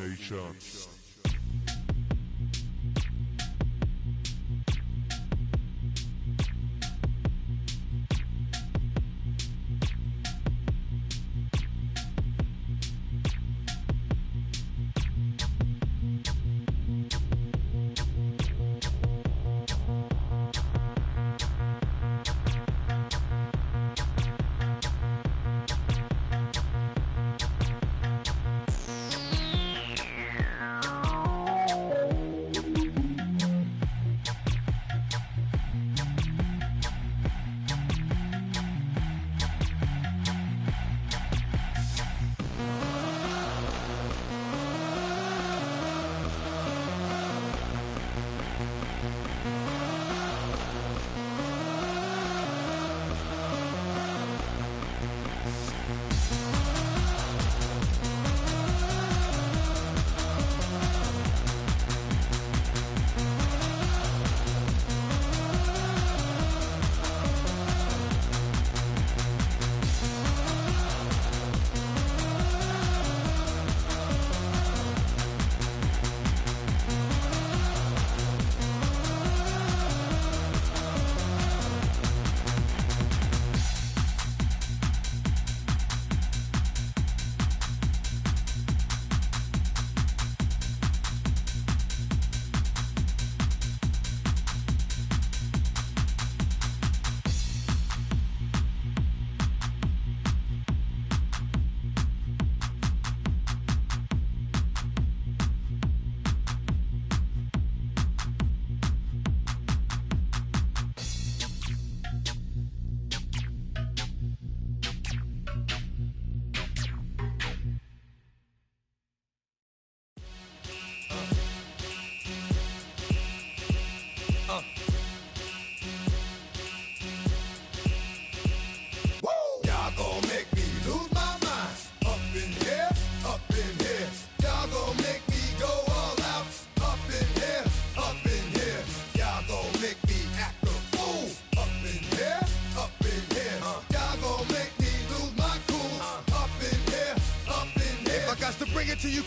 Nations.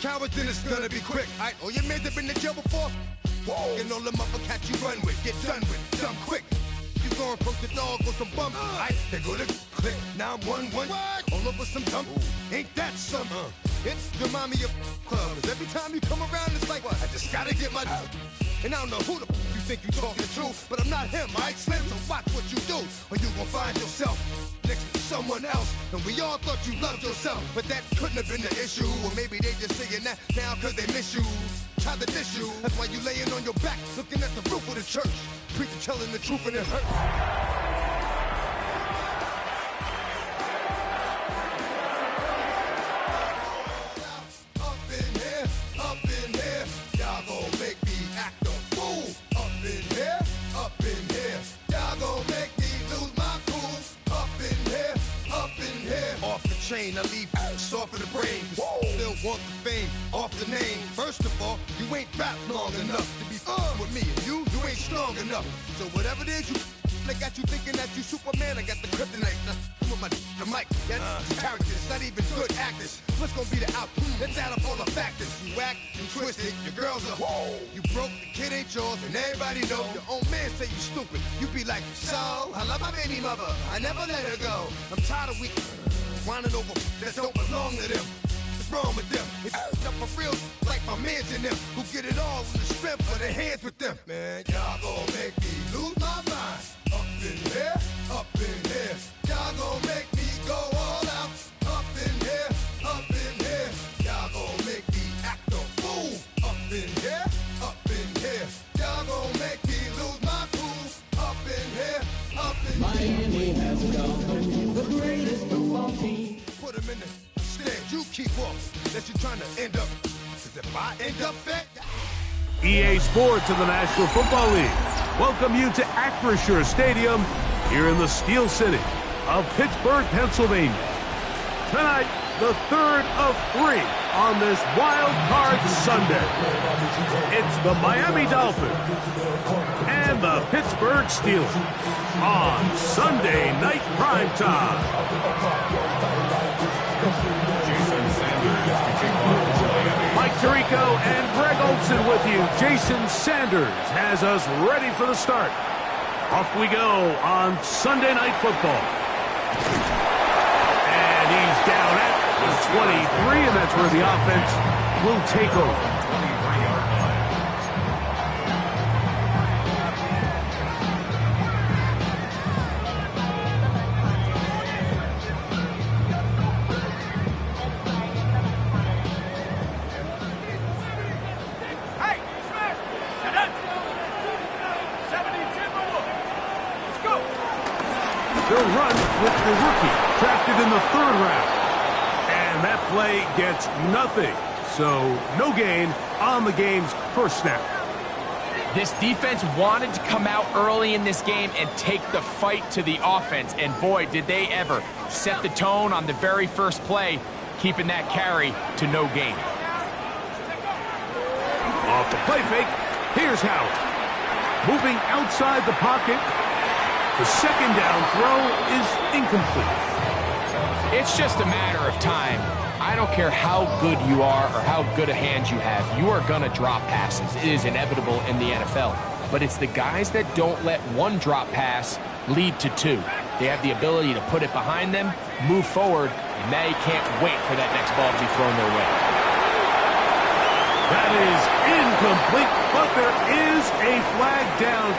cowards, then it's gonna be quick. Aight, all your men have been to jail before? Whoa. And all them other cats you run with, get done with, done quick. You gon' approach the dog with some bump. Aight, they go to click. Now I'm 1-1. All over some dump. Ain't that some? It's the mommy of club. 'Cause every time you come around, it's like, what? I just gotta get my. And I don't know who the you think you talking to, but I'm not him, aight, Slim? So watch what you do, or you gon' find yourself next to someone else. And we all thought you loved yourself, but that couldn't have been the issue. Or maybe they just saying that now 'cause they miss you. Try to diss you. That's why you laying on your back, looking at the roof of the church. Preacher telling the truth and it hurts. I leave soft in the brain. Still want the fame off the name. First of all, you ain't rap long enough to be with me. And you ain't strong enough. So whatever it is you they got you thinking that you Superman, I got the kryptonite. With my the mic, that's characters, not even good actors. What's gonna be the outcome? Let's add up all the factors. You act, you twisted, your girls are you broke, the kid ain't yours, and everybody know. Your own man say you stupid. You be like, so I love my baby mother, I never let her go. I'm tired of weak. Whining over that don't belong to them. What's wrong with them? It's up for real, like my mans in them, who get it all in the strength of their hands with them. Man, y'all gon' make me lose my mind. Up in here, up in here. Y'all gon' make me go all out. Up in here, up in here. Y'all gon' make me act a fool. Up in here, up in here. Y'all gon' make me lose my cool. Up in here, up in here. Miami has come, the greatest football team. Put him in the stand, you keep off. That you trying to end up. Cause if I end up fat. EA Sports in the National Football League welcome you to Acrisure Stadium here in the Steel City of Pittsburgh, Pennsylvania. Tonight, the third of 3 on this Wildcard Sunday. It's the Miami Dolphins and the Pittsburgh Steelers on Sunday Night Primetime. Mike Tirico and Greg Olson with you. Jason Sanders has us ready for the start. Off we go on Sunday Night Football. And he's down at the 23, and that's where the offense will take over. They'll run with the rookie, drafted in the 3rd round. And that play gets nothing. So, no gain on the game's first snap. This defense wanted to come out early in this game and take the fight to the offense. And boy, did they ever set the tone on the very first play, keeping that carry to no gain. Off the play fake, here's Howard. Moving outside the pocket. The second down throw is incomplete. It's just a matter of time. I don't care how good you are or how good a hand you have. You are going to drop passes. It is inevitable in the NFL. But it's the guys that don't let one drop pass lead to 2. They have the ability to put it behind them, move forward, and they can't wait for that next ball to be thrown their way. That is incomplete, but there is a flag down.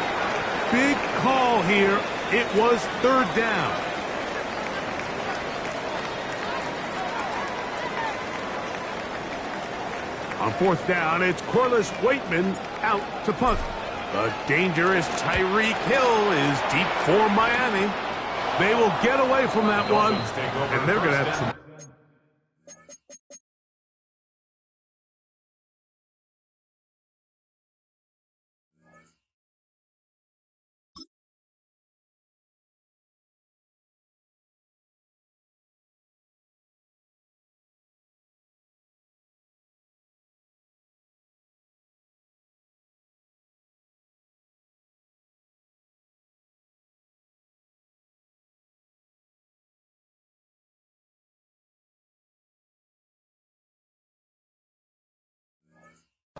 Big call here. It was 3rd down. On 4th down, it's Corliss Waitman out to punt. The dangerous Tyreek Hill is deep for Miami. They will get away from that one, and they're going to have some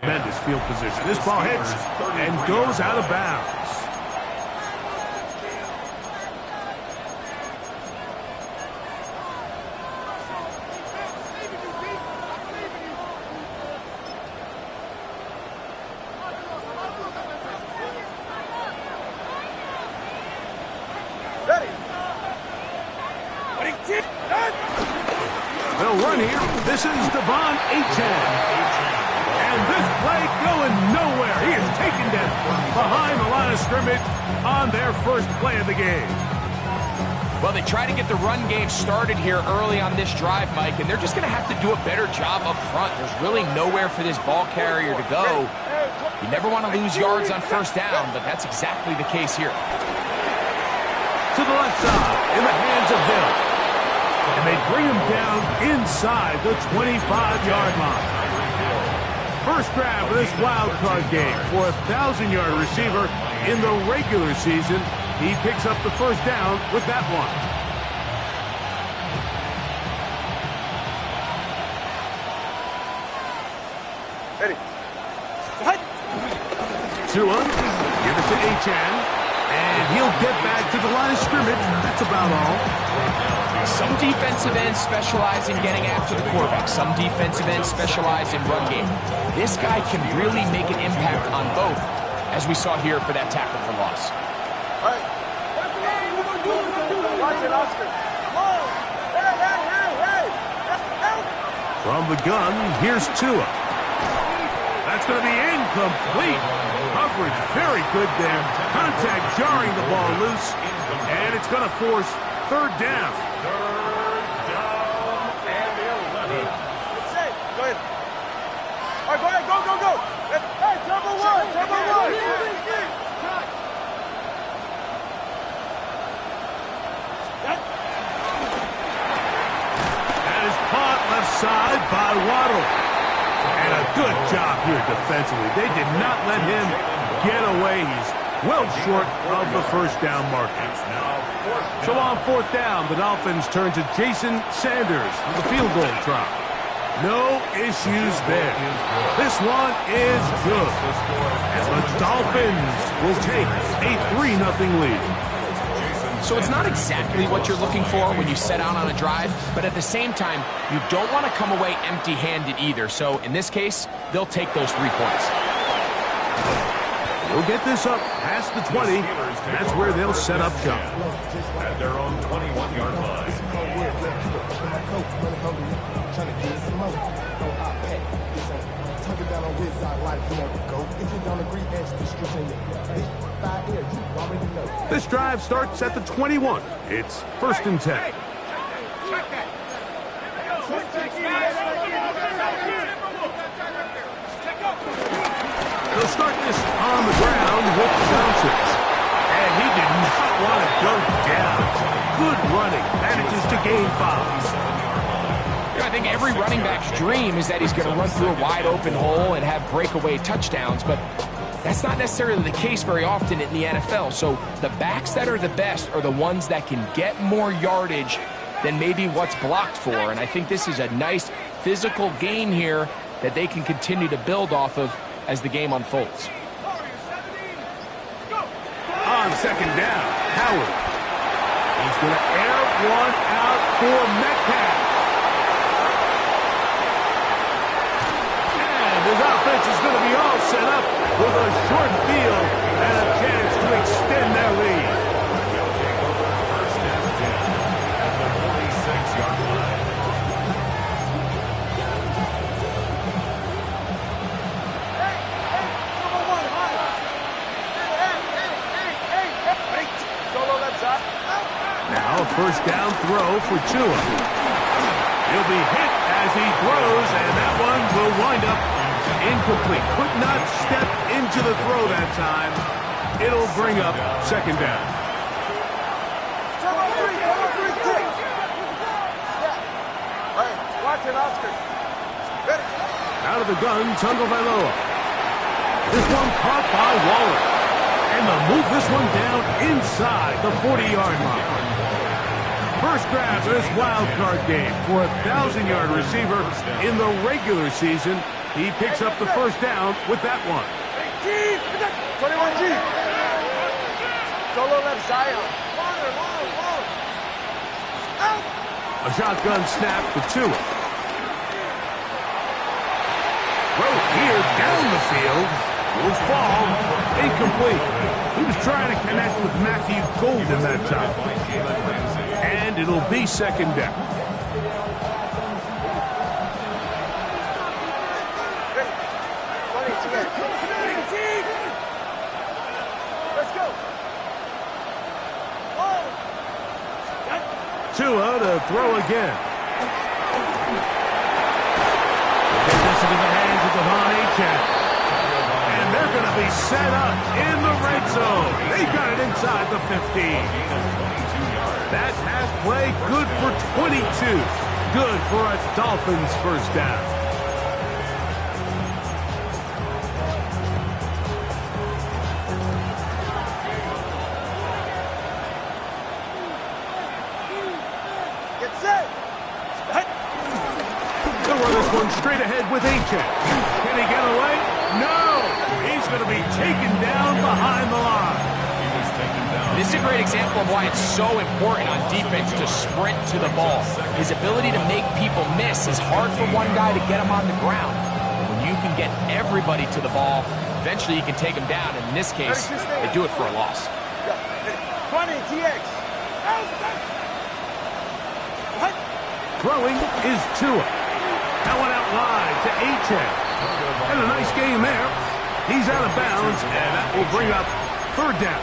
Tremendous field position. This ball hits and goes out of bounds. They'll run here. This is Devon Achane. And this play going nowhere. He is taken down behind the line of scrimmage on their first play of the game. Well, they try to get the run game started here early on this drive, Mike, and they're just going to have to do a better job up front. There's really nowhere for this ball carrier to go. You never want to lose yards on first down, but that's exactly the case here. To the left side, in the hands of Hill. And they bring him down inside the 25-yard line. First grab of this wild card game for a 1,000-yard receiver in the regular season. He picks up the first down with that one. Ready. Tua, give it to Achane, and he'll get back to the line of scrimmage. That's about all. Some defensive ends specialize in getting after the quarterback. Some defensive ends specialize in run game. This guy can really make an impact on both, as we saw here for that tackle for loss. From the gun, here's Tua. That's going to be incomplete. Coverage very good there. Contact jarring the ball loose, and it's going to force third down. Third down and 11. Go ahead. All right, go ahead. Go. Hey, turbo one. That is caught left side by Waddle. And a good job here defensively. They did not let him get away. He's well short of the first down marker. So on fourth down, the Dolphins turn to Jason Sanders for the field goal try. No issues there. This one is good. And the Dolphins will take a 3-0 lead. So it's not exactly what you're looking for when you set out on a drive, but at the same time, you don't want to come away empty-handed either. So in this case, they'll take those 3 points. They'll get this up past the 20. That's where they'll set up shop. At their own 21-yard line. This drive starts at the 21. It's 1st and 10. They'll start this on the ground with Johnson. And he did not want to go down. Good running. Manages to gain 5. I think every running back's dream is that he's going to run through a wide open hole and have breakaway touchdowns, but that's not necessarily the case very often in the NFL. So the backs that are the best are the ones that can get more yardage than maybe what's blocked for. And I think this is a nice physical game here that they can continue to build off of as the game unfolds. On second down, Howard. He's going to air one out for Metcalf. And his offense is going to be all set up with a short field and a chance to extend their lead. They'll take over first and 10 at the 46-yard line. Now a first down throw for Tua. He'll be hit as he throws, and that one will wind up incomplete. Could not step into the throw that time. It'll bring up second down. Out of the gun, Tagovailoa. This one caught by Waller. And they'll move this one down inside the 40-yard line. First grab of this wild card game for a 1,000-yard receiver in the regular season. He picks up the first down with that one. 21G. Solo left Zion. Long. Out. A shotgun snap for Tua. Throw here down the field. Will fall. Incomplete. He was trying to connect with Matthew Golden that time. And it'll be second down. Let's go. Tua to throw again. Get this into the hands of Devon Achane. And they're going to be set up in the red zone. They got it inside the 15. That pass play good for 22. Good for a Dolphins first down. Straight ahead with Achane. Can he get away? No! He's going to be taken down behind the line. This is a great example of why it's so important on defense to sprint to the ball. His ability to make people miss is hard for one guy to get him on the ground. When you can get everybody to the ball, eventually you can take him down. And in this case, they do it for a loss. 20 TX. Throwing is Tua. That one out wide to Achane. And a nice game there. He's out of bounds, and that will bring up third down.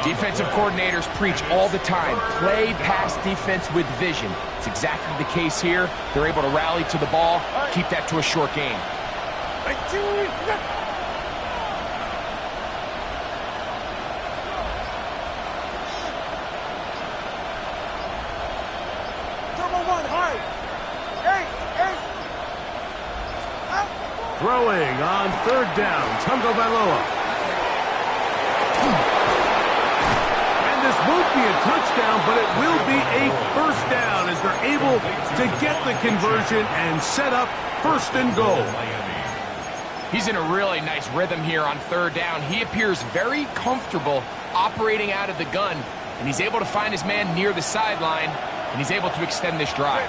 Defensive coordinators preach all the time, play pass defense with vision. It's exactly the case here. They're able to rally to the ball, keep that to a short game. Throwing on third down, Tagovailoa. And this won't be a touchdown, but it will be a first down as they're able to get the conversion and set up first and goal. He's in a really nice rhythm here on third down. He appears very comfortable operating out of the gun, and he's able to find his man near the sideline, and he's able to extend this drive.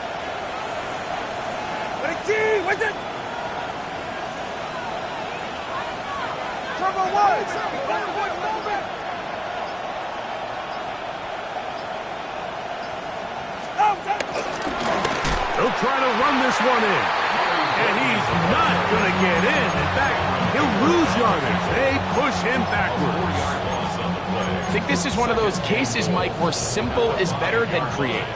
He'll try to run this one in. And he's not going to get in. In fact, he'll lose yardage. They push him backwards. I think this is one of those cases, Mike, where simple is better than creative.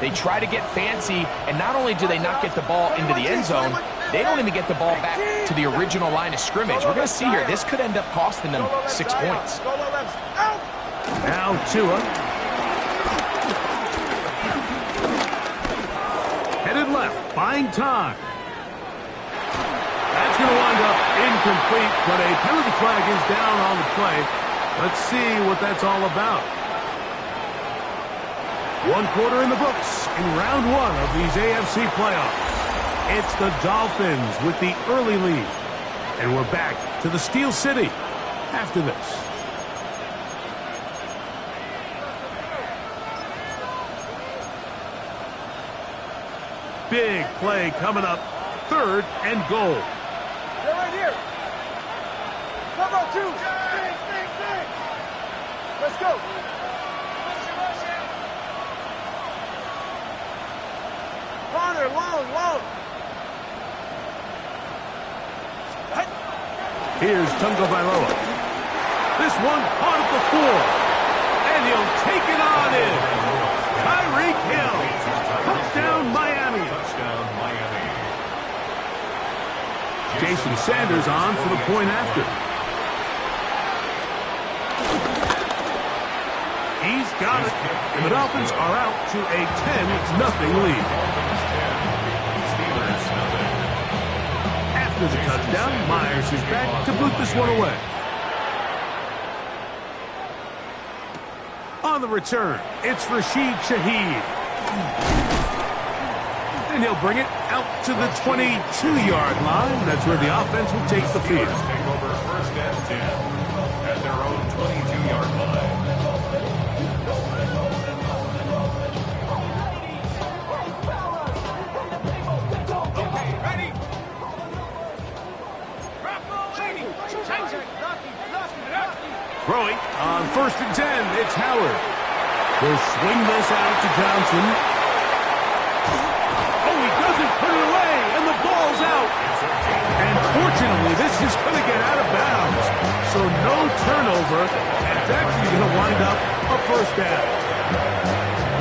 They try to get fancy, and not only do they not get the ball into the end zone, they don't even get the ball back to the original line of scrimmage. We're going to see here, this could end up costing them 6 points. Now Tua. Headed left, buying time. That's going to wind up incomplete, but a penalty flag is down on the play. Let's see what that's all about. 1 quarter in the books in round 1 of these AFC playoffs. It's the Dolphins with the early lead. And we're back to the Steel City after this. Big play coming up. 3rd and goal. They're right here. Come on, 2. Let's go. Corner, long. Here's Tagovailoa. This one caught at the 4. And he'll take it on in. Tyreek Hill. Touchdown, Miami. Jason Sanders on for the point after. He's got it. And the Dolphins are out to a 10-0 lead. After the touchdown, Myers is back to boot this one away. On the return, it's Rashid Shaheed. And he'll bring it out to the 22-yard line. That's where the offense will take the field. Take over first and 10 at their own 22-yard line. Throwing on first and 10, it's Howard. He'll swing this out to Johnson. Oh, he doesn't put it away, and the ball's out. And fortunately, this is going to get out of bounds. So no turnover, and it's actually going to wind up a first down.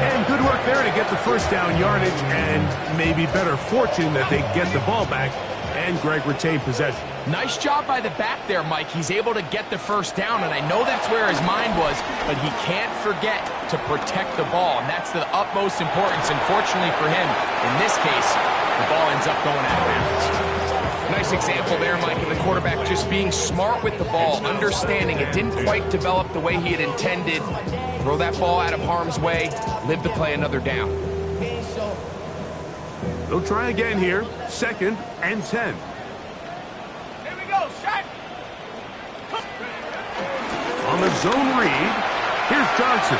And good work there to get the first down yardage, and maybe better fortune that they get the ball back and Greg retained possession. Nice job by the back there, Mike. He's able to get the first down, and I know that's where his mind was, but he can't forget to protect the ball, and that's the utmost importance. And fortunately for him, in this case, the ball ends up going out of bounds. Nice example there, Mike, of the quarterback just being smart with the ball, understanding it didn't quite develop the way he had intended. Throw that ball out of harm's way, live to play another down. They'll try again here, second and 10. Here we go, set. On the zone read, here's Johnson.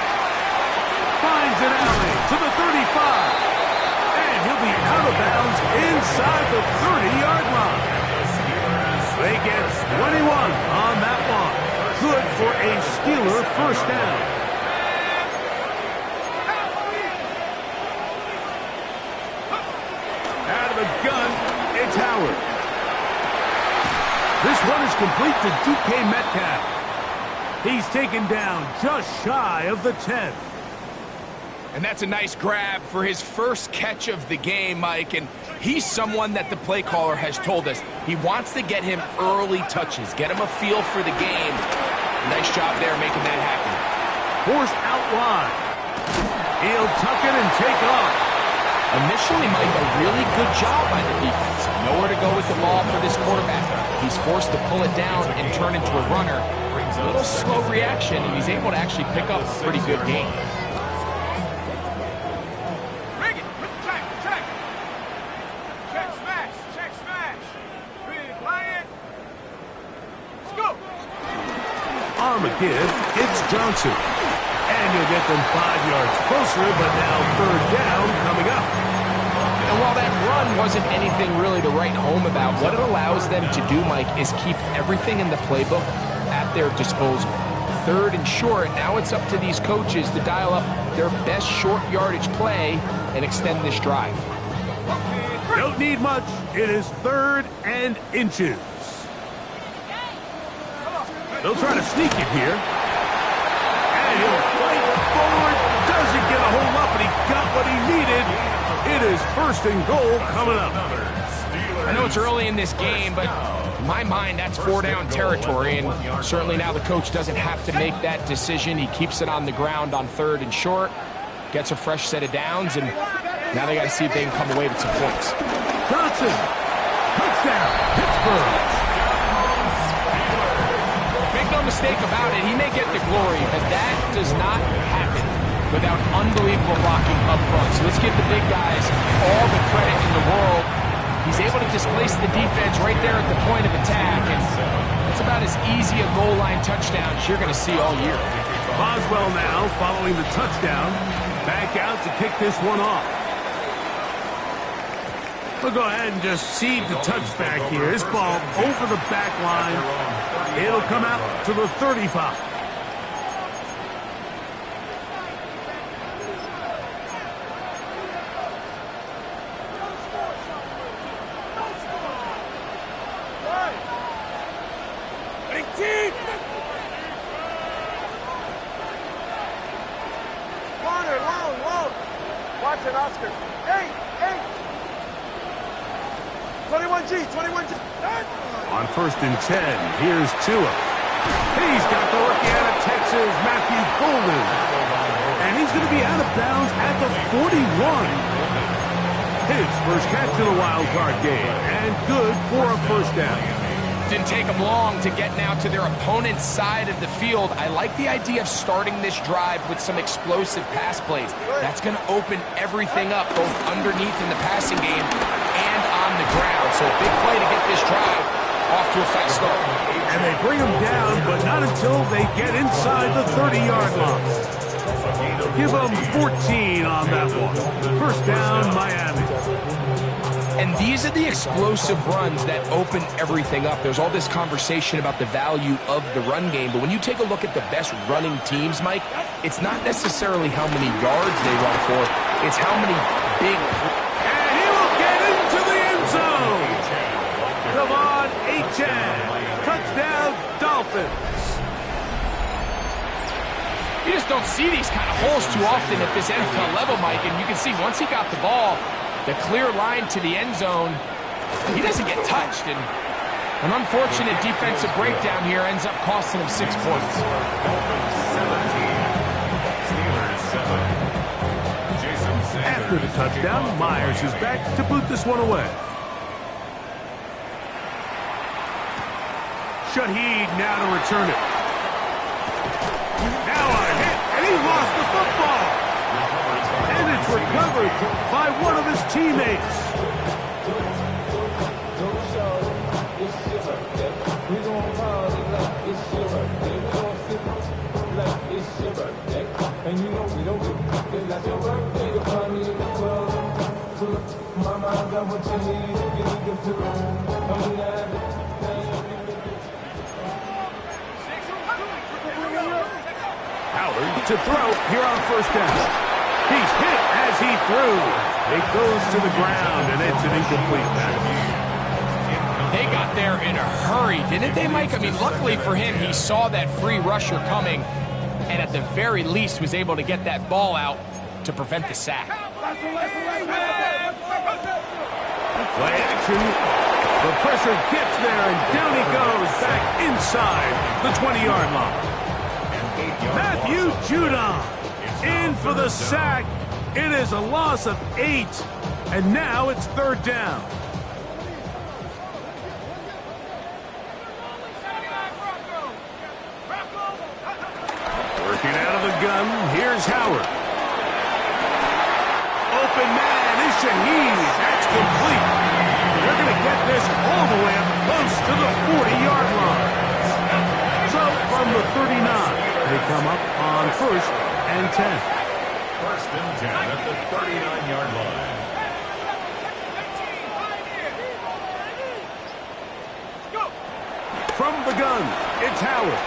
Finds an alley to the 35. And he'll be out of bounds inside the 30-yard line. They get 21 on that one. Good for a Steeler first down. Out of the gun, it's Howard. This one is complete to DK Metcalf. He's taken down just shy of the 10. And that's a nice grab for his first catch of the game, Mike. And he's someone that the play caller has told us he wants to get him early touches, get him a feel for the game. Nice job there making that happen. Forced out wide. He'll tuck it and take off. Initially, Mike, a really good job by the defense. Nowhere to go with the ball for this quarterback. He's forced to pull it down and turn into a runner. A little slow reaction, and he's able to actually pick up a pretty good game. Bring it. Check, check. Check, smash. Check, smash. Really quiet. Let's go. On the give, it's Johnson. And you'll get them 5 yards closer, but now third down coming up. And while that run wasn't anything really to write home about, what it allows them to do, Mike, is keep everything in the playbook at their disposal. Third and short, now it's up to these coaches to dial up their best short yardage play and extend this drive. Don't need much. It is third and inches. They'll try to sneak it here. And he'll fight forward. Doesn't get a hold up, but he got what he needed. It is first and goal coming up. I know it's early in this game, but in my mind, that's 4-down territory, and certainly now the coach doesn't have to make that decision. He keeps it on the ground on third and short, gets a fresh set of downs, and now they got to see if they can come away with some points. Johnson, touchdown, Pittsburgh. Make no mistake about it, he may get the glory, but that does not happen without unbelievable blocking up front. So let's give the big guys all the credit in the world. He's able to displace the defense right there at the point of attack, and it's about as easy a goal line touchdown as you're going to see all year. Boswell now following the touchdown, back out to kick this one off. We'll go ahead and just seed the touchback here. This ball over the back line. It'll come out to the 35. Watson, Oscar. 21G. On first and 10, here's Tua. He's got the rookie out of Texas, Matthew Golden. And he's going to be out of bounds at the 41. His first catch in the wild card game, and good for a first down. Didn't take them long to get now to their opponent's side of the field. I like the idea of starting this drive with some explosive pass plays. That's going to open everything up, both underneath in the passing game and on the ground. So a big play to get this drive off to a fast start. And they bring them down, but not until they get inside the 30-yard line. Give them 14 on that one. First down, Miami. And these are the explosive runs that open everything up. There's all this conversation about the value of the run game, but when you take a look at the best running teams, Mike, it's not necessarily how many yards they run for, it's how many big... And he will get into the end zone! Come on, Achan. Touchdown, Dolphins. You just don't see these kind of holes too often at this NFL level, Mike, and you can see once he got the ball, the clear line to the end zone, he doesn't get touched, and an unfortunate defensive breakdown here ends up costing him 6 points. After the touchdown, Myers is back to boot this one away. Shaheed now to return it. Now a hit, and he lost the football. And it's recovered by one of his teammates. Howard to throw here on first down. He's hit as he threw. It goes to the ground, and it's an incomplete pass. They got there in a hurry, didn't they, Mike? I mean, luckily for him, he saw that free rusher coming, and at the very least was able to get that ball out to prevent the sack. Play action. The pressure gets there, and down he goes back inside the 20-yard line. Matthew Judon in for the sack. It is a loss of 8, and now it's third down. Working out of the gun, here's Howard. Open man is Shaheed. That's complete. They're going to get this all the way up close to the 40-yard line. So from the 39, they come up on first and 10. First and 10 at the 39-yard line. From the gun, it's Howard.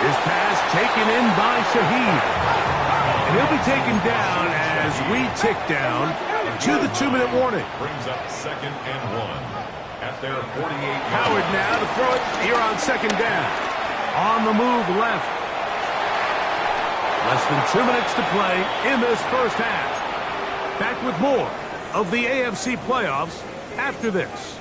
His pass taken in by Shaheed. And he'll be taken down as we tick down to the 2-minute warning. Brings up second and 1 at their 48-yard. Howard now to throw it here on second down. On the move left. Less than 2 minutes to play in this first half. Back with more of the AFC playoffs after this.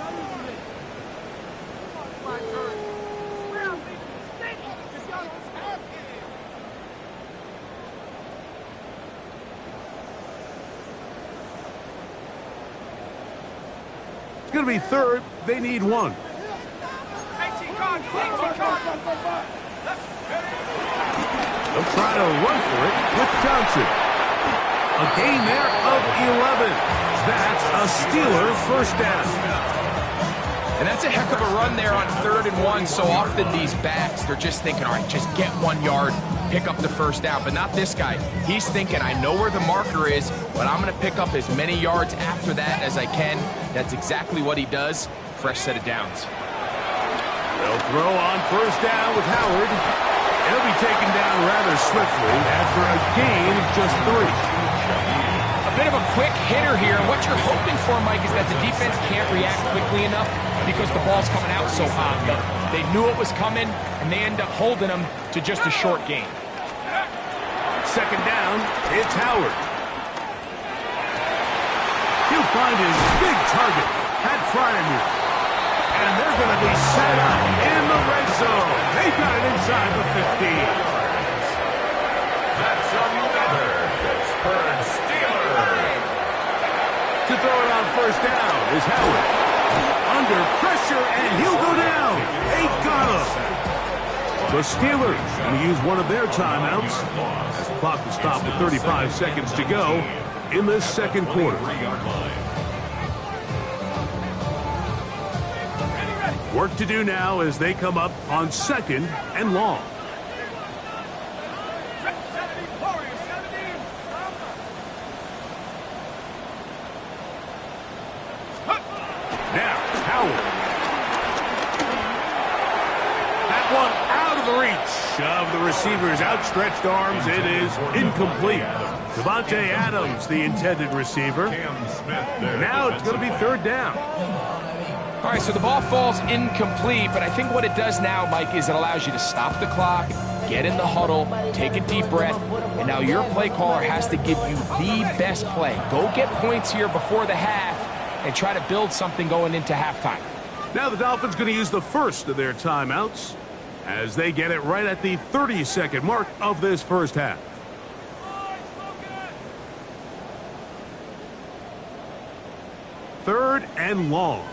It's going to be third. They need one. They'll try to run for it with Johnson. A gain there of 11. That's a Steeler first down. And that's a heck of a run there on 3rd and 1. So often these backs, they're just thinking, all right, just get 1 yard, pick up the first down. But not this guy. He's thinking, I know where the marker is, but I'm going to pick up as many yards after that as I can. That's exactly what he does. Fresh set of downs. They'll throw on first down with Howard. He'll be taken down rather swiftly after a gain of just 3. A bit of a quick hitter here. What you're hoping for, Mike, is that the defense can't react quickly enough because the ball's coming out so hot. They knew it was coming, and they end up holding them to just a short gain. Second down, it's Howard. He'll find his big target, Pat Fryermuth. And they're going to be set up in the red zone. They've got it inside the 15. That's another Pittsburgh Steeler. To throw it on first down is Howard. Under pressure, and he'll go down. They got him. The Steelers going to use one of their timeouts as the clock will stop with 35 seconds to go in this second quarter. Work to do now as they come up on 2nd and long. Now, Howard. That one out of the reach of the receiver's outstretched arms. It is incomplete. Devontae Adams, the intended receiver. Now it's going to be 3rd down. All right, so the ball falls incomplete, but I think what it does now, Mike, is it allows you to stop the clock, get in the huddle, take a deep breath, and now your play caller has to give you the best play. Go get points here before the half and try to build something going into halftime. Now the Dolphins going to use the first of their timeouts as they get it right at the 30-second mark of this first half. Third and long.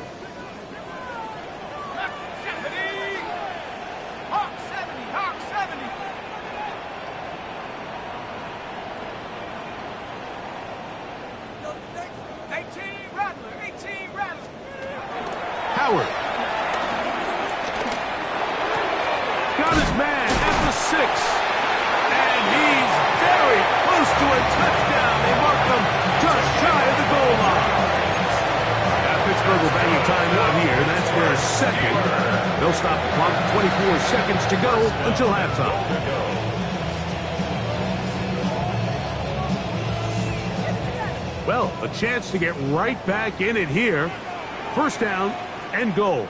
Howard. Got his man at the 6. And he's very close to a touchdown. They mark him just shy of the goal line. Now Pittsburgh will bang a timeout here. That's their 2nd. They'll stop the clock with 24 seconds to go until halftime. Well, a chance to get right back in it here. 1st down and goal.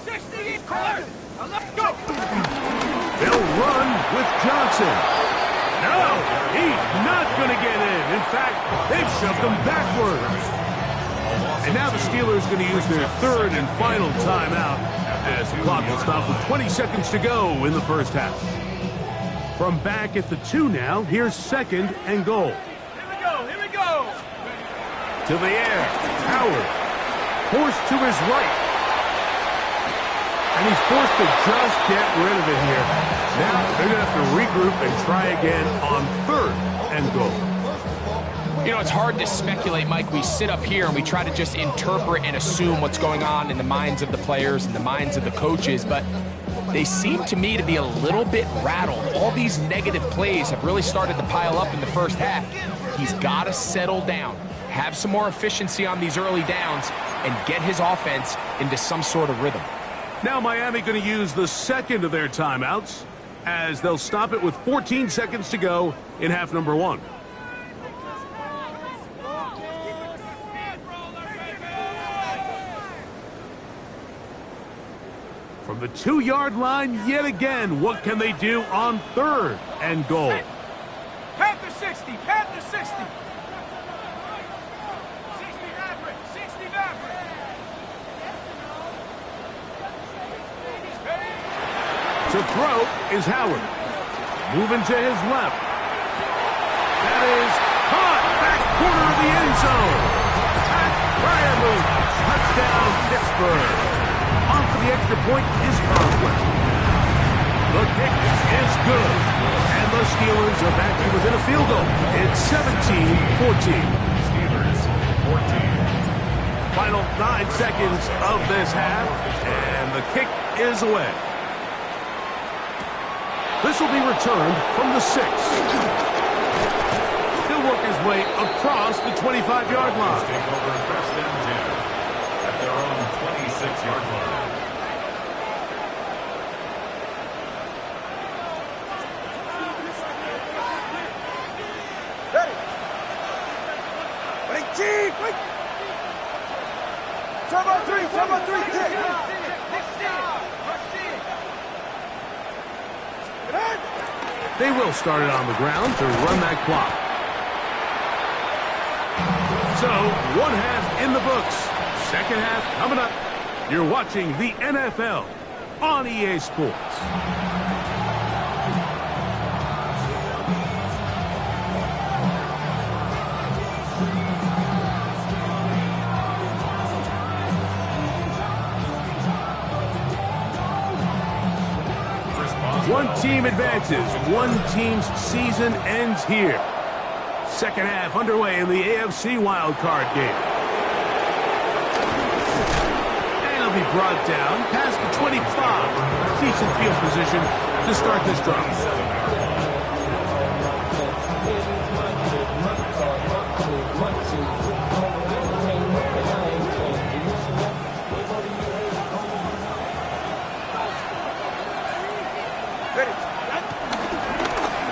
60, let's go. They'll run with Johnson. No, he's not going to get in. In fact, they've shoved him backwards. And now the Steelers going to use their 3rd and final timeout as the clock will stop with 20 seconds to go in the first half. From back at the 2 now, here's 2nd and goal. Here we go. To the air, Howard. Forced to his right. And he's forced to just get rid of it here. Now they're going to have to regroup and try again on 3rd and goal. You know, it's hard to speculate, Mike. We sit up here and we try to just interpret and assume what's going on in the minds of the players and the minds of the coaches, but they seem to me to be a little bit rattled. All these negative plays have really started to pile up in the first half. He's got to settle down, have some more efficiency on these early downs, and get his offense into some sort of rhythm. Now Miami going to use the 2nd of their timeouts as they'll stop it with 14 seconds to go in half number 1. From the 2-yard line yet again, what can they do on 3rd and goal? Panther 60, Panther 60. 60 Maverick. To throw is Howard. Moving to his left. That is caught back corner of the end zone. Pat Bradley. Touchdown, Pittsburgh. On for the extra point is Conklin. The kick is good. And the Steelers are back to within a field goal. It's 17-14. Steelers 14. Final 9 seconds of this half. And the kick is away. This will be returned from the 6. He'll work his way across the 25-yard line. Take over 1st and 10 at their own 26-yard line. Ready. Wait, Chief, wait. Turbo 3, kick. They will start it on the ground to run that clock. So, 1 half in the books. 2nd half coming up. You're watching the NFL on EA Sports. One team advances. One team's season ends here. Second half underway in the AFC Wildcard game. And it'll be brought down past the 25. Decent field position to start this drive.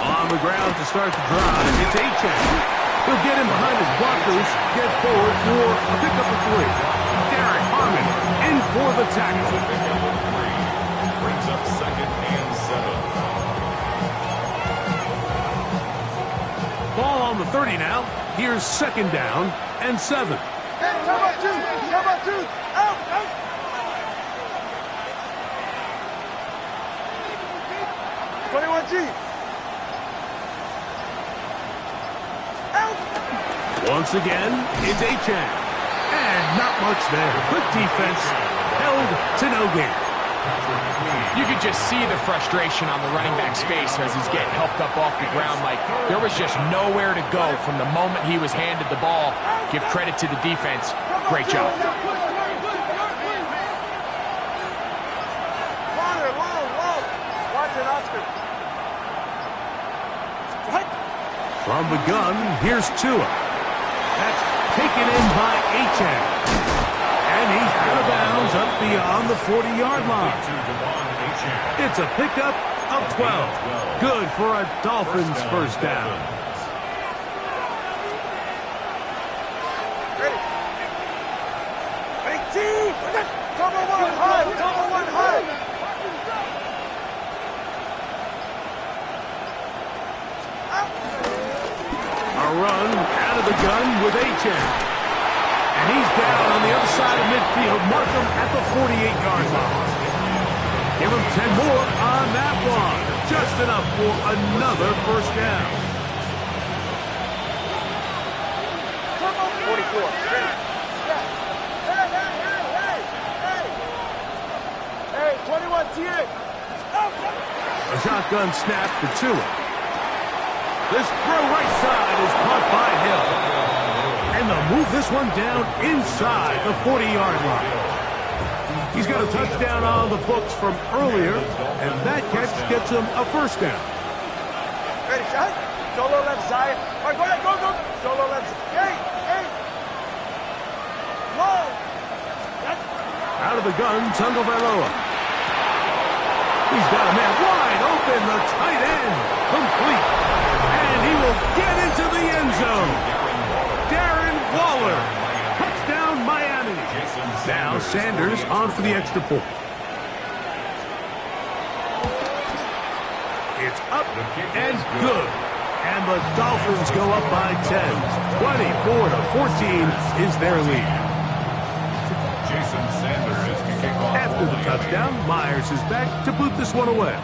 On the ground to start the drive, it's Achane. He'll get him behind his blockers, get forward for a pickup of 3. Derek Harmon in for the tackle. Brings up 2nd and 7. Ball on the 30 now. Here's 2nd down and 7. Hey, come on, 2. Come on, 2. Out, out. 21G. Once again, it's Achane. And not much there. Good defense. Held to no gain. You could just see the frustration on the running back's face as he's getting helped up off the ground. Like, there was just nowhere to go from the moment he was handed the ball. Give credit to the defense. Great job. Watch it, Oscar. From the gun, here's Tua. That's taken in by Achane. And he's out of bounds up beyond the 40-yard line. It's a pickup of 12. Good for a Dolphins first down. Ready. 18. Cover 1 high. Cover 1 high. A run out of the gun with Achane. And he's down on the other side of midfield. Mark him at the 48-yard line. Give him 10 more on that one. Just enough for another first down. 44. Hey, 21 TA. A shotgun snap for Tua. This throw right side is caught by Hill. And they'll move this one down inside the 40-yard line. He's got a touchdown on the books from earlier, and that catch gets him a first down. Ready, shot. Solo left side. All right, go ahead, go, go. Solo left side. Hey. Low. Out of the gun, Tagovailoa. He's got a man wide open, the tight end, complete. And he will get into the end zone. Darren Waller. Touchdown, Miami. Now Sanders on for the extra point. It's up and good. And the Dolphins go up by 10. 24-14 is their lead. Jason Sanders to kick off. After the touchdown, Myers is back to boot this one away.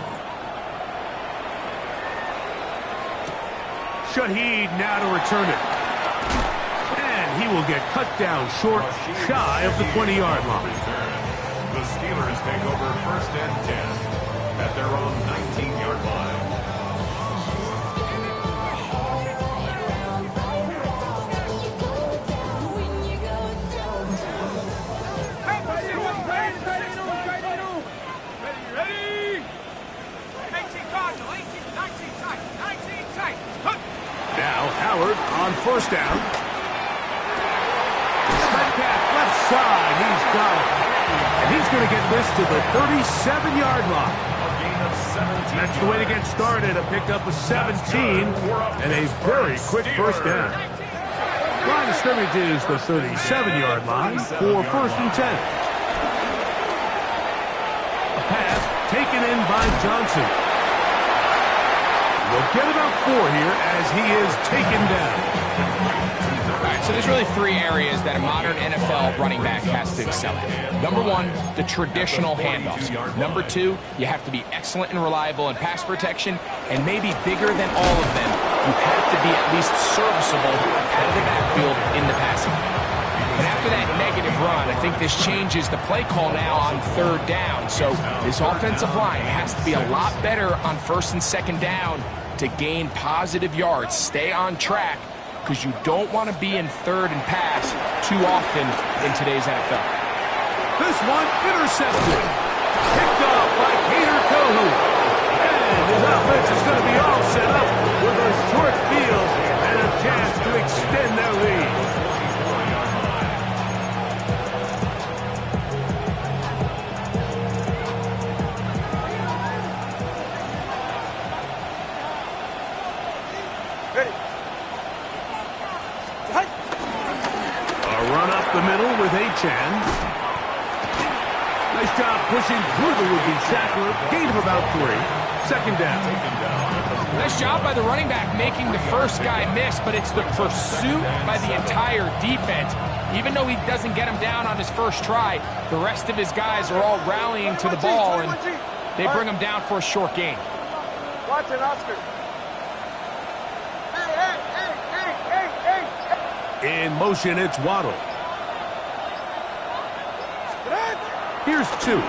Shaheed now to return it. And he will get cut down short, shy of the 20-yard line. The Steelers take over 1st and 10 at their own 19-yard line. Now Howard on first down. Metcalf left side. He's got it. And he's going to get this to the 37-yard line. That's the way to get started. A pickup of 17 and a very quick first down. Line of scrimmage is the 37-yard line for 1st and 10. A pass taken in by Johnson. We'll get about 4 here as he is taken down. All right, so there's really 3 areas that a modern NFL running back has to excel at. Number 1, the traditional handoffs. Number 2, you have to be excellent and reliable in pass protection. And maybe bigger than all of them, you have to be at least serviceable out of the backfield in the passing game. And after for that negative run. I think this changes the play call now on 3rd down. So this offensive line has to be a lot better on 1st and 2nd down to gain positive yards. Stay on track, because you don't want to be in 3rd and pass too often in today's NFL. This one intercepted. Picked off by Peter Cohu. And his offense is going to be all set up with a short field and a chance to extend their lead. The middle with Achan. Nice job pushing through the would-be tackler. Gain of about 3. 2nd down. Nice job by the running back making the first guy miss, but it's the pursuit by the entire defense. Even though he doesn't get him down on his first try, the rest of his guys are all rallying to the ball, and they bring him down for a short gain. Watson, Oscar. In motion, it's Waddle. Here's 2.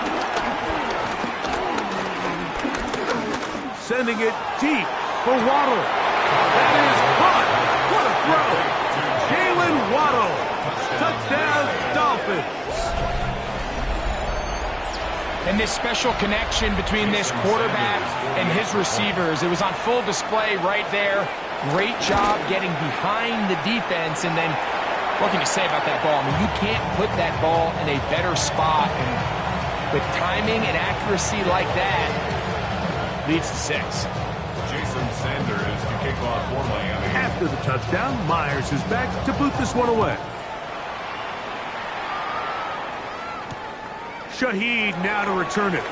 Sending it deep for Waddle. That is caught. What a throw. Jalen Waddle. Touchdown, Dolphins. And this special connection between this quarterback and his receivers, it was on full display right there. Great job getting behind the defense, and then what can you say about that ball? I mean, you can't put that ball in a better spot, and with timing and accuracy like that, leads to 6. Jason Sanders to kick off for Miami. After the touchdown, Myers is back to boot this one away. Shaheed now to return it.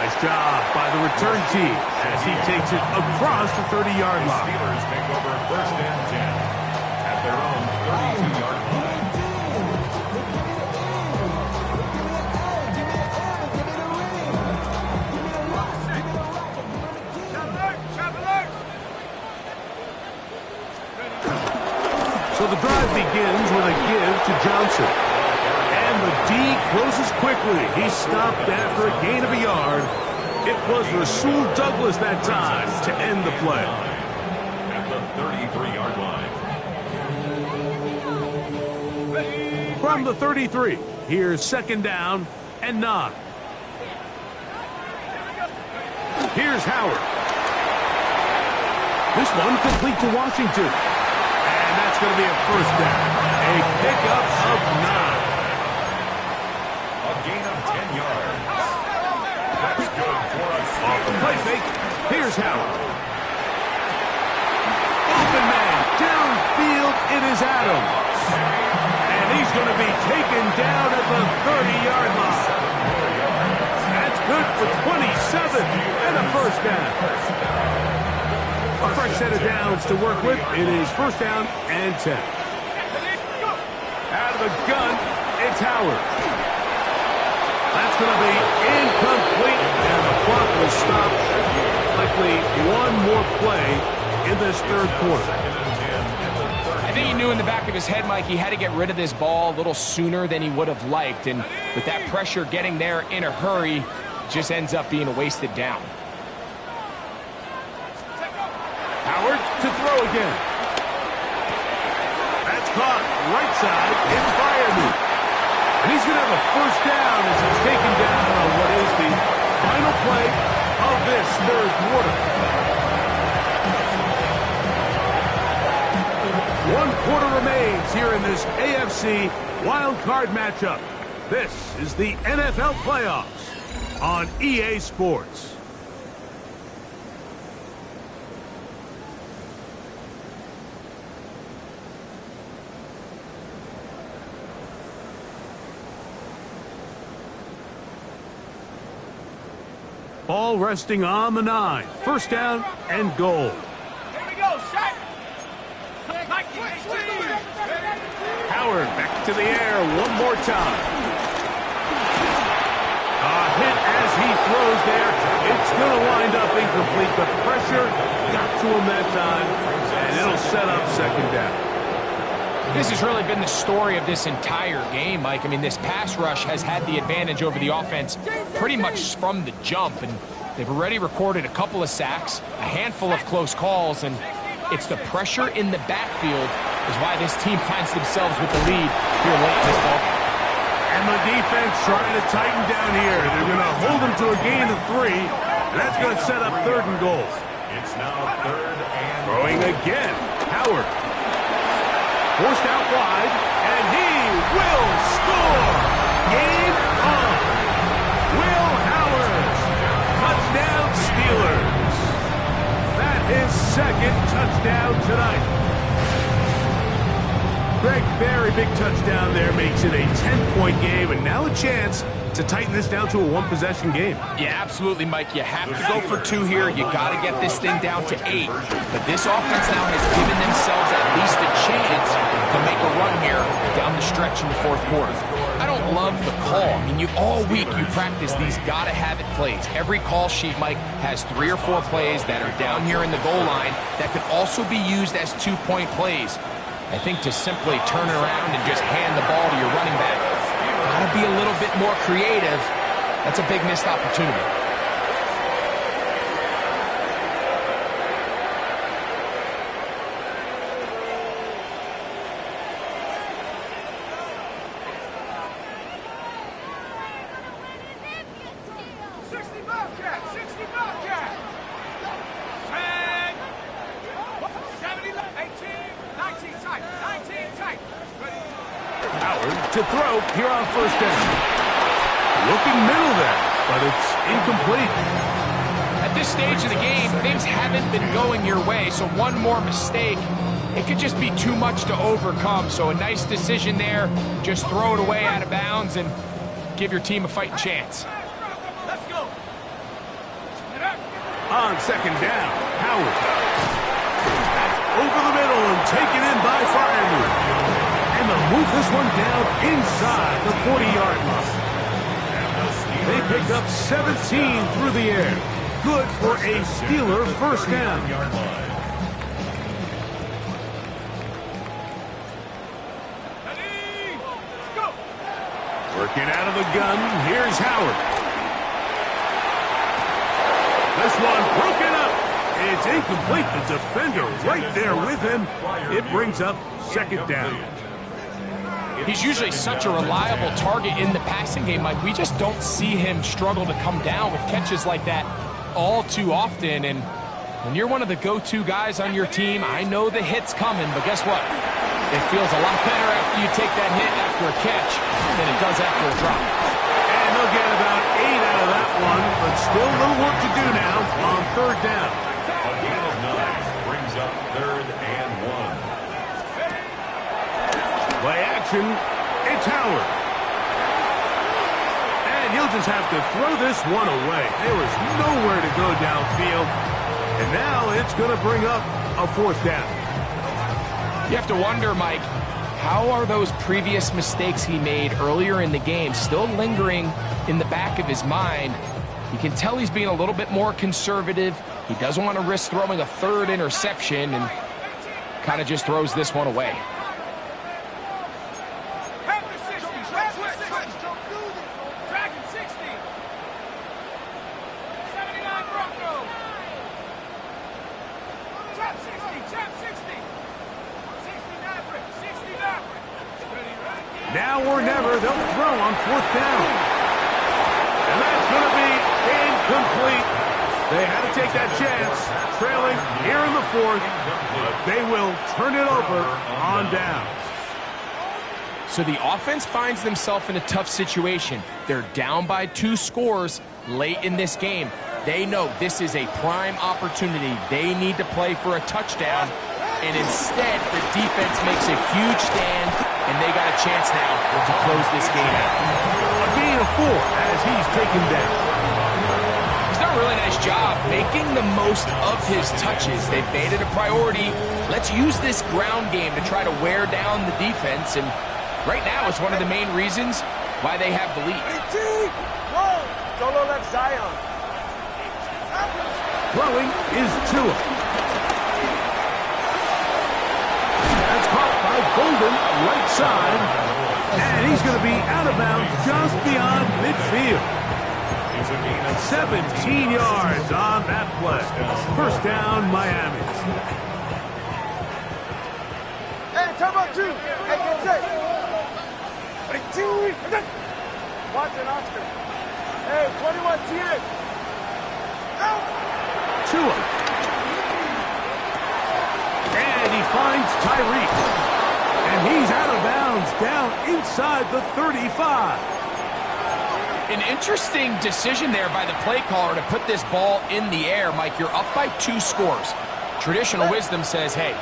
Nice job by the return team as he takes it across the 30-yard line. Steelers take over 1st and 10 at their own 32-yard line. So the drive begins with a give to Johnson. And the D closes quickly. He stopped after a gain of a yard. It was Rasul Douglas that time to end the play. At the 33-yard line. From the 33, here's 2nd down and 9. Here's Howard. This one complete to Washington. And that's going to be a 1st down. A pickup of 9. A gain of 10 yards. That's good for us. Off the play fake. Here's Howard. Open man. Downfield, it is Adams. And he's going to be taken down at the 30-yard line. That's good for 27 and a 1st down. A fresh set of downs to work with. It is 1st down and 10. Out of the gun, it's Howard. That's going to be incomplete, and the clock will stop. Likely one more play in this 3rd quarter. I think he knew in the back of his head, Mike, he had to get rid of this ball a little sooner than he would have liked, and with that pressure getting there in a hurry, just ends up being a wasted down. Howard to throw again. That's caught right side. It's fired. And he's going to have a 1st down as he's taken down on what is the final play of this 3rd quarter. 1 quarter remains here in this AFC Wildcard matchup. This is the NFL playoffs on EA Sports. Ball resting on the 9. 1st down and goal. Here we go, shot. Howard back to the air one more time. A hit as he throws there. It's going to wind up incomplete. The pressure got to him that time, and it'll set up 2nd down. This has really been the story of this entire game, Mike. I mean, this pass rush has had the advantage over the offense pretty much from the jump, and they've already recorded a couple of sacks, a handful of close calls, and it's the pressure in the backfield is why this team finds themselves with the lead here late in this ballgame. And the defense trying to tighten down here. They're going to hold them to a gain of 3, and that's going to set up 3rd and goal. It's now 3rd and Throwing again, Howard. Forced out wide, and he will score! Game on! Will Howard! Touchdown Steelers! That is 2nd touchdown tonight. Greg, very big touchdown there, makes it a 10-point game, and now a chance to tighten this down to a 1-possession game. Yeah, absolutely, Mike. You have to go for 2 here. You got to get this thing down to 8. But this offense now has given themselves at least a chance to make a run here down the stretch in the 4th quarter. I don't love the call. I mean, all week you practice these got-to-have-it plays. Every call sheet, Mike, has 3 or 4 plays that are down here in the goal line that could also be used as 2-point plays. I think to simply turn around and just hand the ball to your running back, got to be a little bit more creative. That's a big missed opportunity. To throw here on 1st down. Looking middle there, but it's incomplete. At this stage of the game, things haven't been going your way, so one more mistake, it could just be too much to overcome. So a nice decision there. Just throw it away out of bounds and give your team a fighting chance. Let's go. On 2nd down, Howard. That's over the middle and taken in by Fryermuth. And they'll move this one down inside the 40-yard line. They pick up 17 through the air. Good for a Steeler 1st down. Working out of the gun, here's Howard. This one broken up. It's incomplete. The defender right there with him. It brings up 2nd down. He's usually such a reliable target in the passing game, Mike. We just don't see him struggle to come down with catches like that all too often. And when you're one of the go-to guys on your team, I know the hit's coming, but guess what? It feels a lot better after you take that hit after a catch than it does after a drop. And they'll get about 8 out of that one, but still a little work to do now on 3rd down. a gain of 9 brings up 3rd and 1. Play action, it's Howard. And he'll just have to throw this one away. There was nowhere to go downfield. And now it's going to bring up a 4th down. You have to wonder, Mike, how are those previous mistakes he made earlier in the game still lingering in the back of his mind? You can tell he's being a little bit more conservative. He doesn't want to risk throwing a 3rd interception and kind of just throws this one away. Now or never, they'll throw on 4th down. And that's going to be incomplete. They had to take that chance, trailing here in the 4th, but they will turn it over on downs. So the offense finds themselves in a tough situation. They're down by 2 scores late in this game. They know this is a prime opportunity. They need to play for a touchdown. And instead, the defense makes a huge stand, and they got a chance now to close this game out. A gain of 4 as he's taken down. He's done a really nice job making the most of his touches. They've made it a priority. Let's use this ground game to try to wear down the defense, and right now it's one of the main reasons why they have the lead. Solo left Zion. Throwing is Tua. That's caught by Golden, right side. And he's going to be out of bounds just beyond midfield. 17 yards on that play. First down, Miami. Hey, time out, two. Hey, get set. Watson, Oscar. Hey, 21 TX. Tua. And he finds Tyreek. And he's out of bounds down inside the 35. An interesting decision there by the play caller to put this ball in the air. Mike, you're up by 2 scores. Traditional wisdom says, hey,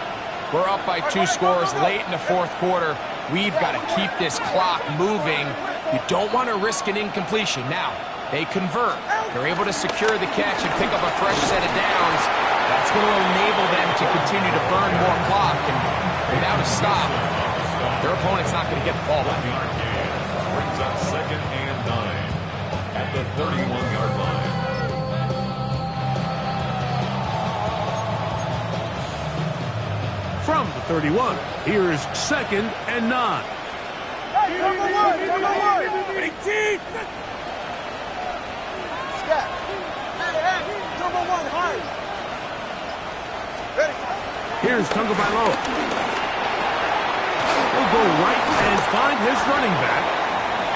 we're up by 2 scores late in the fourth quarter. We've got to keep this clock moving. You don't want to risk an incompletion. Now, they convert. They're able to secure the catch and pick up a fresh set of downs. That's going to enable them to continue to burn more clock. And without a stop, their opponent's not going to get the ball back. Brings up 2nd and 9 at the 31-yard line. From the 31, here's 2nd and 9. Hey, number one. 18. Step. Hey, number one, hard. Ready. Here's Tagovailoa. He'll go right and find his running back.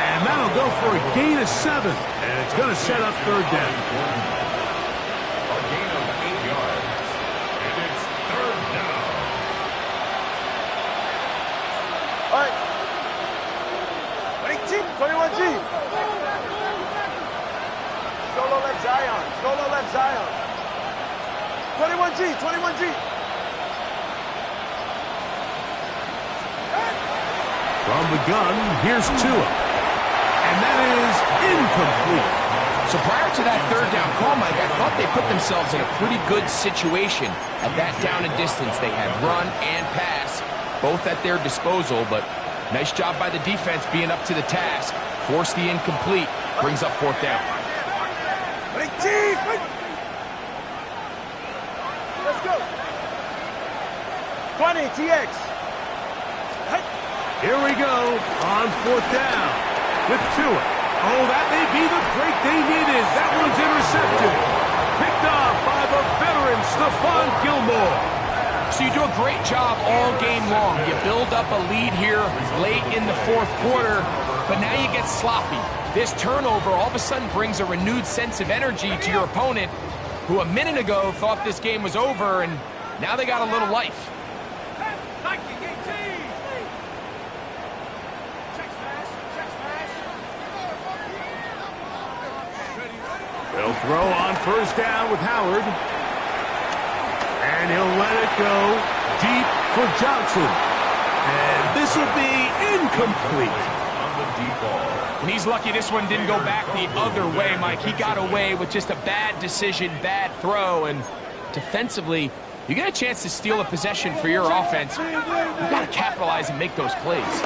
And that'll go for a gain of 7. And it's going to set up 3rd down. A gain of 8 yards. And it's 3rd down. All right. 21G. Solo left Zion. 21G. From the gun, here's Tua. And that is incomplete. So prior to that 3rd down call, Mike, I thought they put themselves in a pretty good situation at that down and distance. They had run and pass, both at their disposal, but nice job by the defense being up to the task. Force the incomplete, brings up 4th down. Let's go. 20 TX. Here we go on 4th down with Tua. Oh, that may be the break they needed. That one's intercepted. Picked off by the veteran Stephon Gilmore. So you do a great job all game long. You build up a lead here late in the fourth quarter, but now you get sloppy. This turnover all of a sudden brings a renewed sense of energy to your opponent, who a minute ago thought this game was over, and now they got a little life. They'll throw on 1st down with Howard. And he'll let it go deep for Johnson. And this will be incomplete. On the deep ball. And he's lucky this one didn't go back the other way, Mike. He got away with just a bad decision, bad throw, and defensively, you get a chance to steal a possession for your offense. You got to capitalize and make those plays.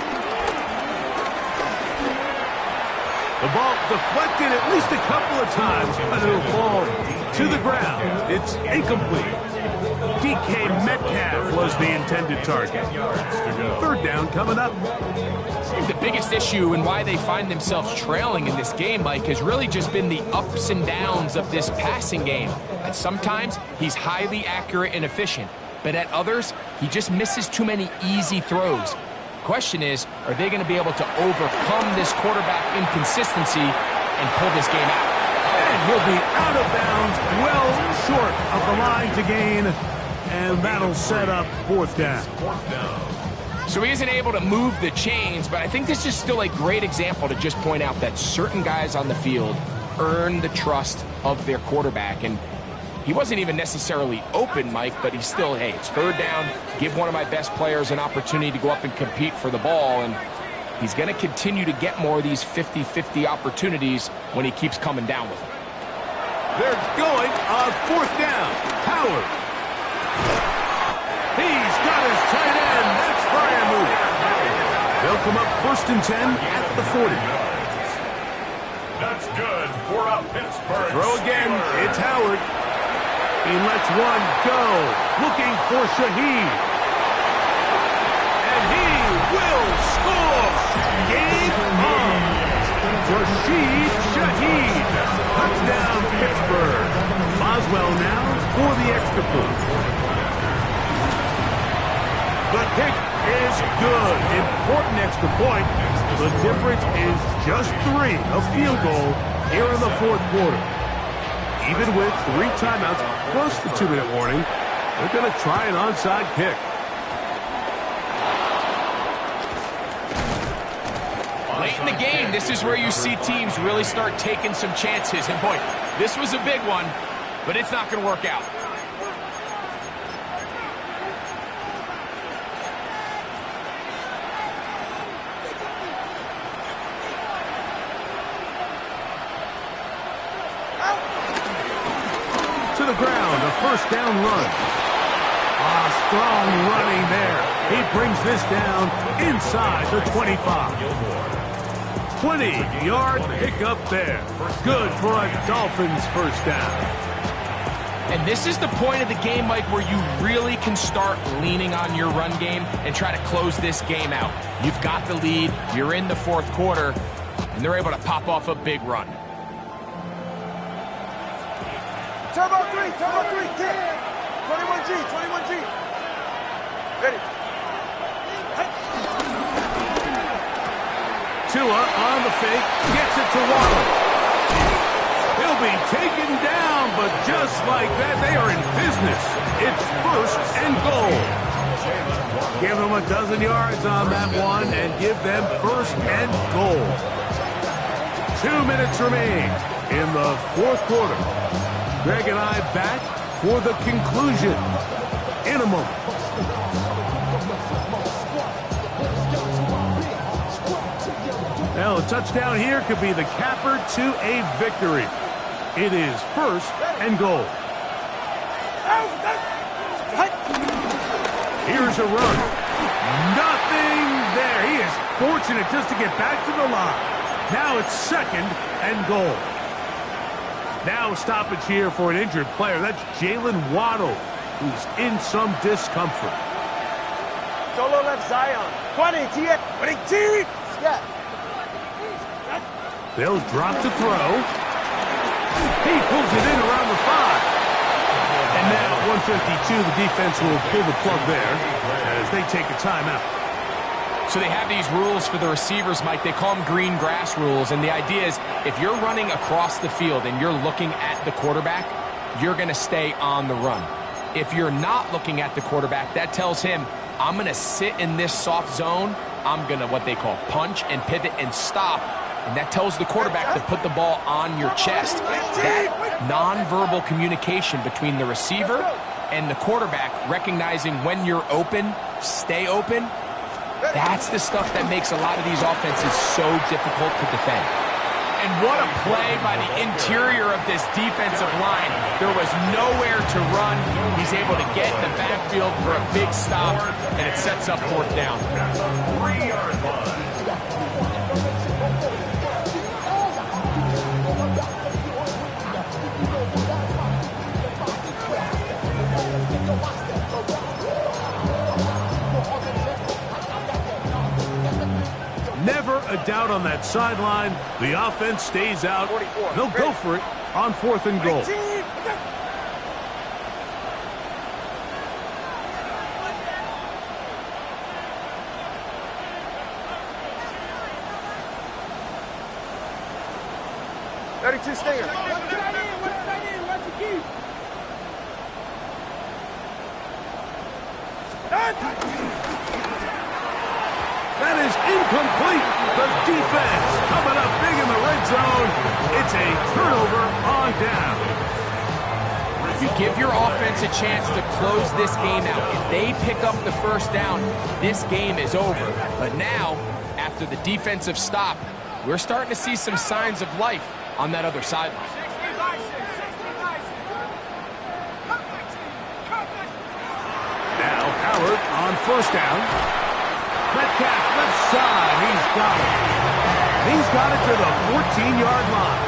The ball deflected at least a couple of times, but it'll fall to the ground. It's incomplete. DK Metcalf was the intended target. 3rd down coming up. The biggest issue and why they find themselves trailing in this game, Mike, has really just been the ups and downs of this passing game. And sometimes he's highly accurate and efficient, but at others, he just misses too many easy throws. Question is, are they going to be able to overcome this quarterback inconsistency and pull this game out? And he'll be out of bounds, well short of the line to gain, and that'll set up 4th down. 4th down. So he isn't able to move the chains, but I think this is still a great example to just point out that certain guys on the field earn the trust of their quarterback. And he wasn't even necessarily open, Mike, but he's still, hey, it's 3rd down. Give one of my best players an opportunity to go up and compete for the ball. And he's going to continue to get more of these 50-50 opportunities when he keeps coming down with them. They're going on 4th down. Howard. He's got his tight end. That's Fryermuth. They'll come up 1st and 10 at the 40. That's good for a Pittsburgh. Throw again. Steelers. It's Howard. He lets one go. Looking for Shaheed. And he Rashid Shaheed. Touchdown, Pittsburgh. Boswell now for the extra point. The kick is good. Important extra point. The difference is just 3, a field goal here in the fourth quarter. Even with 3 timeouts plus the 2-minute warning, they're going to try an onside kick. Late in the game, this is where you see teams really start taking some chances. And boy, this was a big one, but it's not going to work out. To the ground, a first down run. Strong running there. He brings this down inside the 25. 20-yard pickup there. Good for a Dolphins first down. And this is the point of the game, Mike, where you really can start leaning on your run game and try to close this game out. You've got the lead, you're in the fourth quarter, and they're able to pop off a big run. Turbo 3, kick. 21G. Ready. Tua on the fake, gets it to Waddle. He'll be taken down, but just like that, they are in business. It's first and goal. Give them a dozen yards on that one and give them first and goal. 2 minutes remain in the fourth quarter. Greg and I back for the conclusion in a moment. Well, a touchdown here could be the capper to a victory. It is first and goal. Here's a run. Nothing there. He is fortunate just to get back to the line. Now it's second and goal. Now stoppage here for an injured player. That's Jalen Waddle, who's in some discomfort. Solo left Zion. 20, T. 20, T. Yeah. They'll drop to throw. He pulls it in around the 5. And now at 1:52, the defense will pull the plug there as they take a timeout. So they have these rules for the receivers, Mike. They call them green grass rules. And the idea is if you're running across the field and you're looking at the quarterback, you're going to stay on the run. If you're not looking at the quarterback, that tells him, I'm going to sit in this soft zone. I'm going to what they call punch and pivot and stop. And that tells the quarterback to put the ball on your chest. That nonverbal communication between the receiver and the quarterback, recognizing when you're open, stay open, that's the stuff that makes a lot of these offenses so difficult to defend. And what a play by the interior of this defensive line. There was nowhere to run. He's able to get in the backfield for a big stop, and it sets up fourth down. 3-yard line. Never a doubt on that sideline. The offense stays out. They'll go for it on fourth and goal. 32 Stinger. That is incomplete. The defense coming up big in the red zone. It's a turnover on down. You give your offense a chance to close this game out. If they pick up the first down, this game is over. But now, after the defensive stop, we're starting to see some signs of life on that other sideline. Now Howard on first down. Metcalf left side. He's got it. He's got it to the 14-yard line.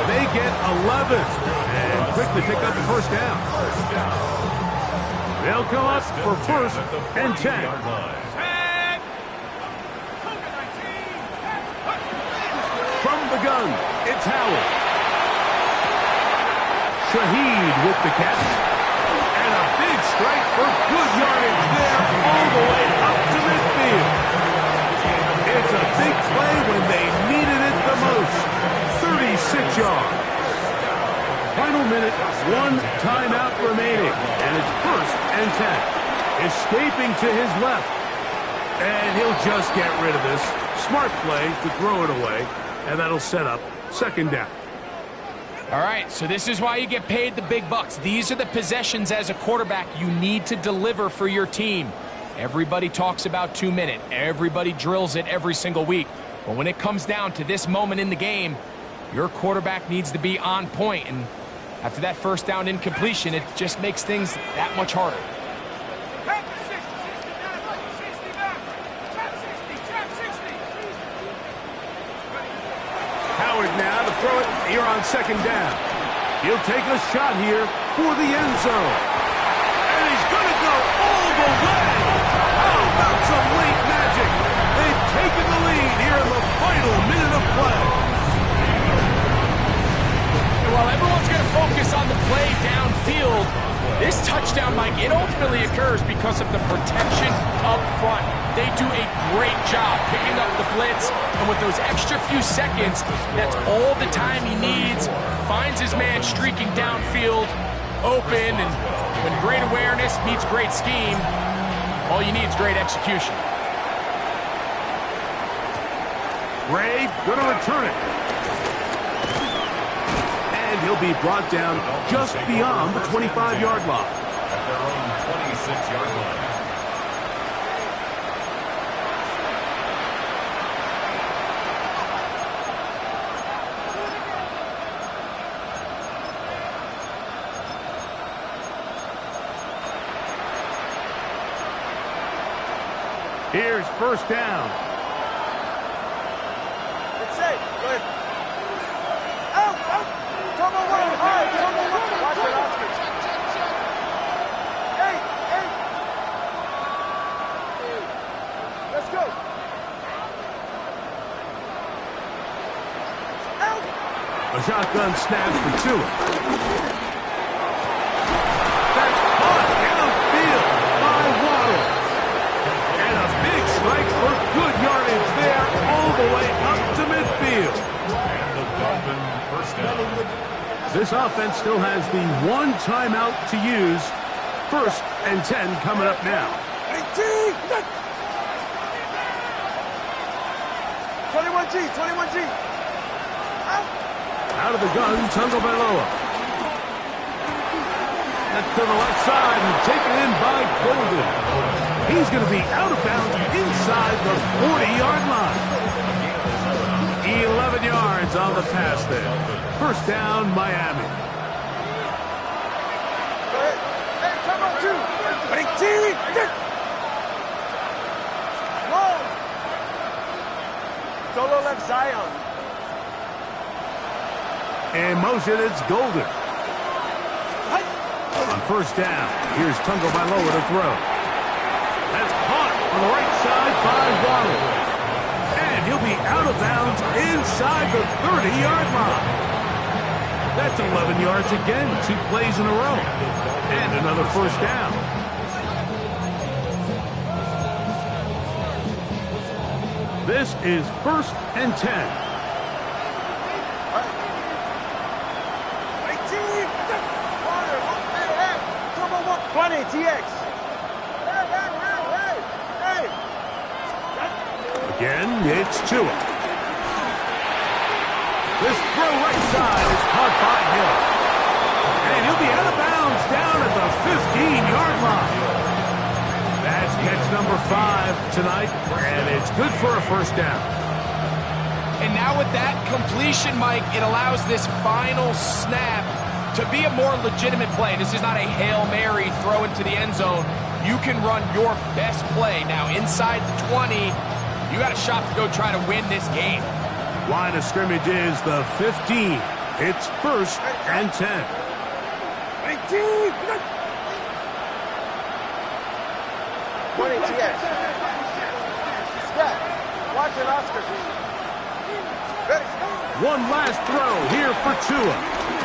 They get 11 and quickly pick up the first down. They'll come up for first and 10. gun, it's Howard. Shaheed with the catch. And a big strike for good yardage there all the way up to midfield. It's a big play when they needed it the most. 36 yards. Final minute, 1 timeout remaining, and it's 1st and 10. Escaping to his left, and he'll just get rid of this. Smart play to throw it away, and that'll set up 2nd down. All right, so this is why you get paid the big bucks. These are the possessions as a quarterback you need to deliver for your team. Everybody talks about 2-minute. Everybody drills it every single week. But when it comes down to this moment in the game, your quarterback needs to be on point, and after that 1st down incompletion, it just makes things that much harder. Howard now to throw it here on 2nd down. He'll take a shot here for the end zone. And he's going to go all the way. How about some late magic? They've taken the lead here in the final minute of play. While everyone's going to focus on the play downfield, this touchdown, Mike, it ultimately occurs because of the protection up front. They do a great job picking up the blitz, and with those extra few seconds, that's all the time he needs. Finds his man streaking downfield, open, and when great awareness meets great scheme, all you need is great execution. Ray going to return it. And he'll be brought down just beyond the 25-yard line. At their own 26-yard line. Here's 1st down. It's safe. Go ahead. Out, out. Come on, one. High. Come on, one. Watch it, Oscar. Hey, hey. Let's go. Out. A shotgun snap for Tua. That's caught downfield by Waddle. And a big strike for good yardage there all the way up to midfield. And the Dolphin 1st down. This offense still has the 1 timeout to use. 1st and 10 coming up now. 21G, 21G. Out of the gun, Tagovailoa. That's to the left side and taken in by Golden. He's going to be out of bounds inside the 40-yard line. 11 yards on the pass there. 1st down, Miami. Hey, come on, 2. 18. Roll. Solo left Zion. In motion, it's Golden. On 1st down, here's Tagovailoa to throw. That's caught on the right side by Waddle. And he'll be out of bounds inside the 30-yard line. That's 11 yards again, 2 plays in a row. And another 1st down. This is 1st and 10. 20, TX. Hey. Again, it's Tua. This throw right side is caught by Hill. And he'll be out of bounds down at the 15-yard line. That's catch number 5 tonight, and it's good for a 1st down. And now with that completion, Mike, it allows this final snap to be a more legitimate play. This is not a Hail Mary throw into the end zone. You can run your best play. Now inside the 20, you got a shot to go try to win this game. Line of scrimmage is the 15. It's 1st and 10. 18. 20 TX. Step. Watch it, Oscar. One last throw here for Tua.